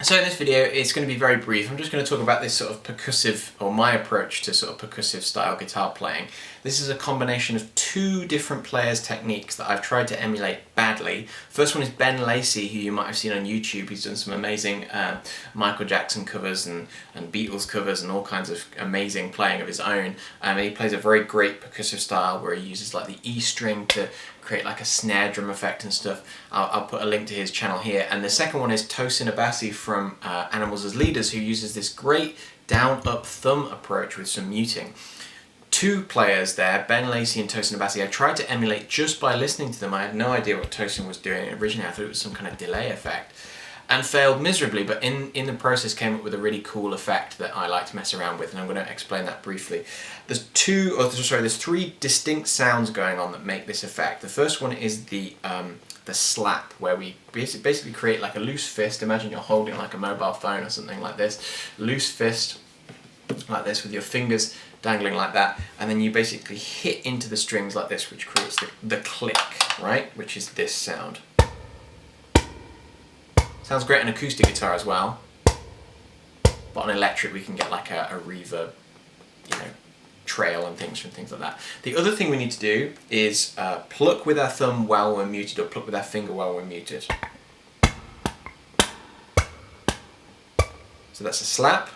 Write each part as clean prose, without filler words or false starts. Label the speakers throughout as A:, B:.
A: So in this video, it's going to be very brief. I'm just going to talk about this sort of percussive, or my approach to sort of percussive style guitar playing. This is a combination of two different players' techniques that I've tried to emulate badly. First one is Ben Lacey, who you might have seen on YouTube. He's done some amazing Michael Jackson covers and Beatles covers and all kinds of amazing playing of his own. And he plays a very great percussive style where he uses like the E string to create like a snare drum effect and stuff. I'll put a link to his channel here. And the second one is Tosin Abasi from Animals as Leaders, who uses this great down-up thumb approach with some muting. Two players there, Ben Lacey and Tosin Abasi. I tried to emulate just by listening to them. I had no idea what Tosin was doing. Originally I thought it was some kind of delay effect, and failed miserably, but in the process came up with a really cool effect that I like to mess around with, and I'm going to explain that briefly. There's three distinct sounds going on that make this effect. The first one is the slap, where we basically create like a loose fist. Imagine you're holding like a mobile phone or something like this. Loose fist like this with your fingers dangling like that, and then you basically hit into the strings like this, which creates the click, right? Which is this sound. Sounds great on acoustic guitar as well, but on electric we can get like a reverb, trail and things like that. The other thing we need to do is pluck with our thumb while we're muted, or pluck with our finger while we're muted. So that's a slap,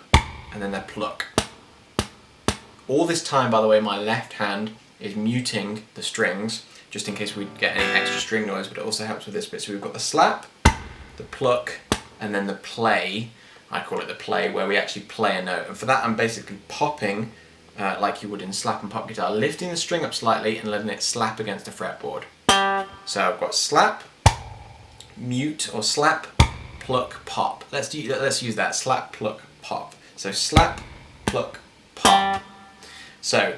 A: and then a pluck. All this time, by the way, my left hand is muting the strings, just in case we get any extra string noise, but it also helps with this bit. So we've got the slap, the pluck, and then the play. I call it the play, where we actually play a note. And for that I'm basically popping like you would in slap and pop guitar, lifting the string up slightly and letting it slap against the fretboard. So I've got slap, mute, or slap, pluck, pop. Let's use that, slap, pluck, pop. So slap, pluck, pop. So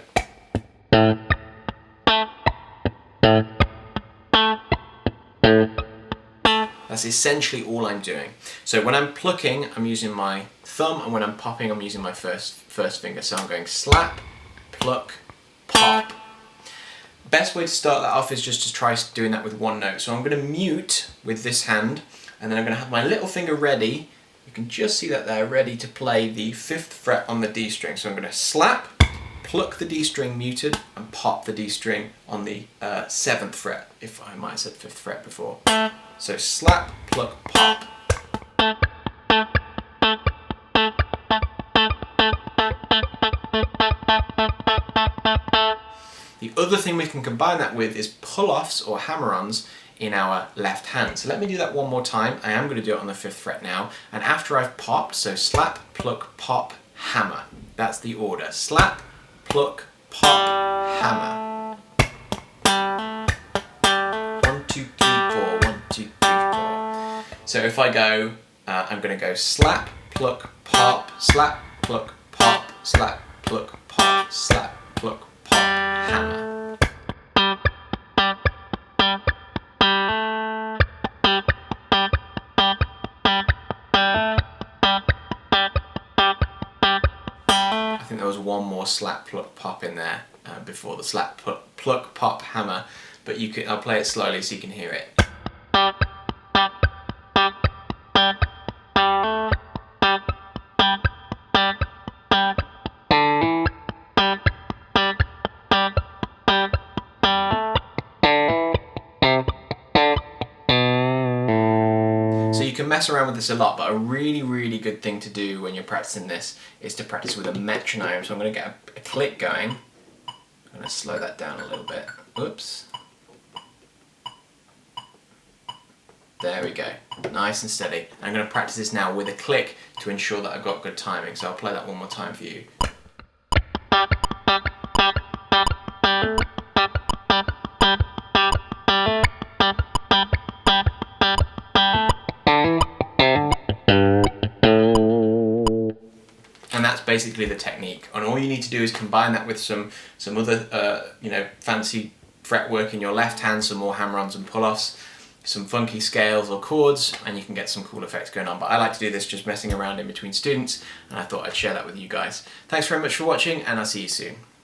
A: that's essentially all I'm doing. So when I'm plucking, I'm using my thumb, and when I'm popping, I'm using my first finger. So I'm going slap, pluck, pop. Best way to start that off is just to try doing that with one note. So I'm going to mute with this hand, and then I'm going to have my little finger ready. You can just see that there, ready to play the 5th fret on the D string. So I'm going to slap, pluck the D string muted, and pop the D string on the 7th fret, if I might have said 5th fret before. So slap, pluck, pop. The other thing we can combine that with is pull-offs or hammer-ons in our left hand. So let me do that one more time. I am going to do it on the 5th fret now. And after I've popped, so slap, pluck, pop, hammer. That's the order. Slap, pluck, pop, hammer. 1, 2, 3, 4, 1, 2, 3, 4. So if I go, I'm going to go slap, pluck, pop, slap, pluck, pop, slap, pluck, pop, slap, pluck, pop, hammer. I think there was one more slap, pluck, pop in there before the slap, pluck, pop, hammer, but I'll play it slowly so you can hear it. So you can mess around with this a lot, but a really good thing to do when you're practicing this is to practice with a metronome. So I'm going to get a click going. I'm going to slow that down a little bit. Oops. There we go. Nice and steady. I'm going to practice this now with a click to ensure that I've got good timing. So I'll play that one more time for you. And that's basically the technique. And all you need to do is combine that with some other fancy fretwork in your left hand, some more hammer-ons and pull-offs, some funky scales or chords, and you can get some cool effects going on. But I like to do this just messing around in between students, and I thought I'd share that with you guys. Thanks very much for watching, and I'll see you soon.